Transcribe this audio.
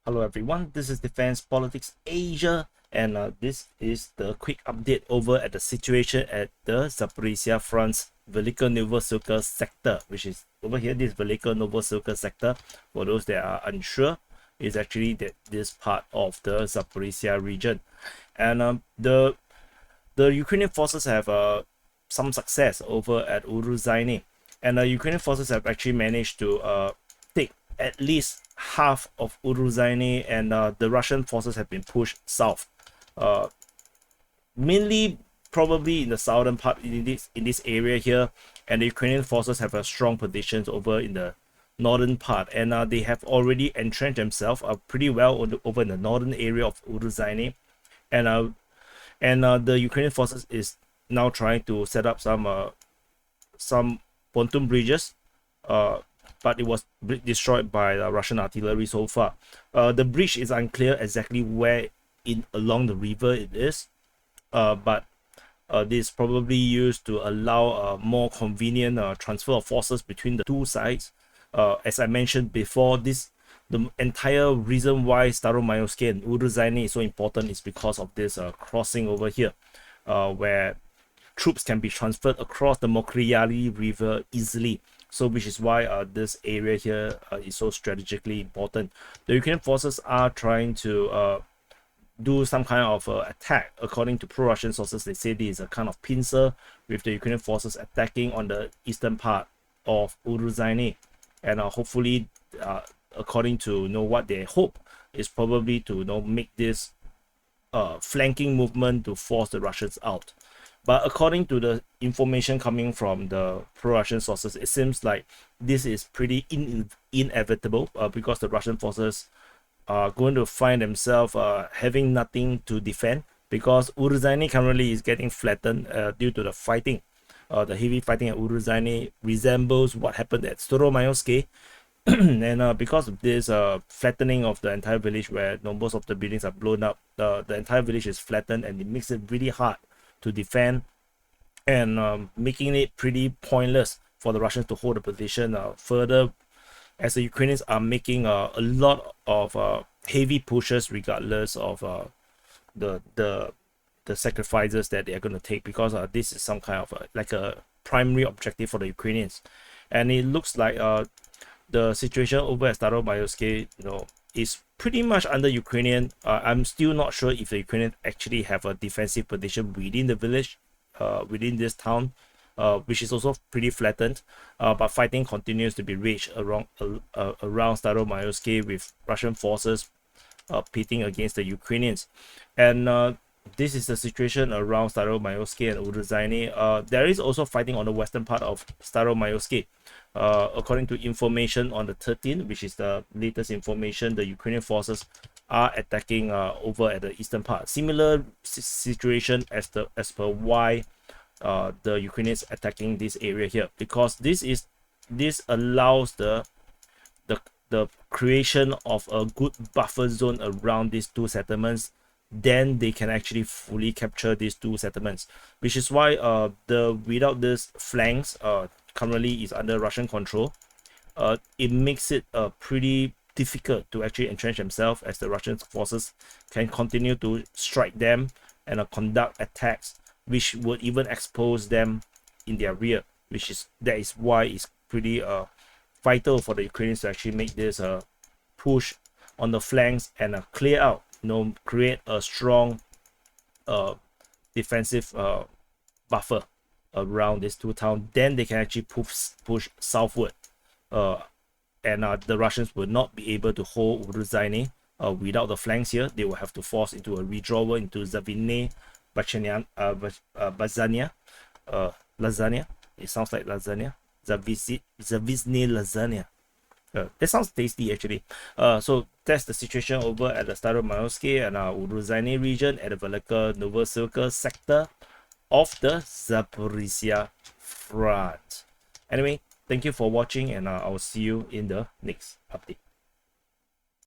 Hello everyone, this is Defense Politics Asia, and this is the quick update over at the situation at the Zaporizhia front's Velika Novosibirsk sector, which is over here. This Velika Novosibirsk sector, for those that are unsure, is actually this part of the Zaporizhia region, and the Ukrainian forces have some success over at Urozhaine, and Ukrainian forces have actually managed to take at least half of Urozhaine, and the Russian forces have been pushed south, mainly probably in the southern part in this area here, and the Ukrainian forces have a strong positions over in the northern part, and they have already entrenched themselves pretty well over in the northern area of Urozhaine, and the Ukrainian forces is now trying to set up some pontoon bridges, but it was destroyed by the Russian artillery so far. The bridge is unclear exactly where along the river it is, but this is probably used to allow more convenient transfer of forces between the two sides. As I mentioned before, the entire reason why Staro-Mayoske and Urozhaine is so important is because of this crossing over here, where troops can be transferred across the Mokryali River easily. So which is why this area here is so strategically important. The Ukrainian forces are trying to do some kind of attack. According to pro-Russian sources, they say this is a kind of pincer, with the Ukrainian forces attacking on the eastern part of Urozhaine, and hopefully, according to what they hope is probably to make this flanking movement to force the Russians out. But according to the information coming from the pro-Russian sources, it seems like this is pretty inevitable, because the Russian forces are going to find themselves having nothing to defend, because Urozhaine currently is getting flattened due to the fighting. The heavy fighting at Urozhaine resembles what happened at Staro-Mayoske, and because of this flattening of the entire village, where most of the buildings are blown up, the entire village is flattened, and it makes it really hard to defend, and making it pretty pointless for the Russians to hold the position further, as the Ukrainians are making a lot of heavy pushes regardless of the sacrifices that they are going to take, because this is some kind of like a primary objective for the Ukrainians. And it looks like the situation over at Staro-Mayoske is pretty much under Ukrainian. I'm still not sure if the Ukrainians actually have a defensive position within the village, within this town, which is also pretty flattened. But fighting continues to be raged around Staro-Mayoske, with Russian forces pitting against the Ukrainians. And this is the situation around Staro-Mayoske and Urozhaine. There is also fighting on the western part of Staro-Mayoske. According to information on the 13th, which is the latest information, the Ukrainian forces are attacking over at the eastern part. Similar situation as per why the Ukrainians attacking this area here, because this allows the creation of a good buffer zone around these two settlements. Then they can actually fully capture these two settlements, which is why without this flanks currently is under Russian control, it makes it pretty difficult to actually entrench themselves, as the Russian forces can continue to strike them and conduct attacks, which would even expose them in their rear, that is why it's pretty vital for the Ukrainians to actually make this push on the flanks and clear out, create a strong defensive buffer around these two towns. Then they can actually push southward, and the Russians will not be able to hold Urozhaine without the flanks here. They will have to force into a withdrawal into Zavine, Bazania, lasagna. It sounds like lasagna. Zavizne lasagna. That sounds tasty actually. So that's the situation over at the Staro-Mayoske and Urozhaine region at the Velika Novosibirsk sector of the Zaporizhia front. Anyway, thank you for watching, and I'll see you in the next update.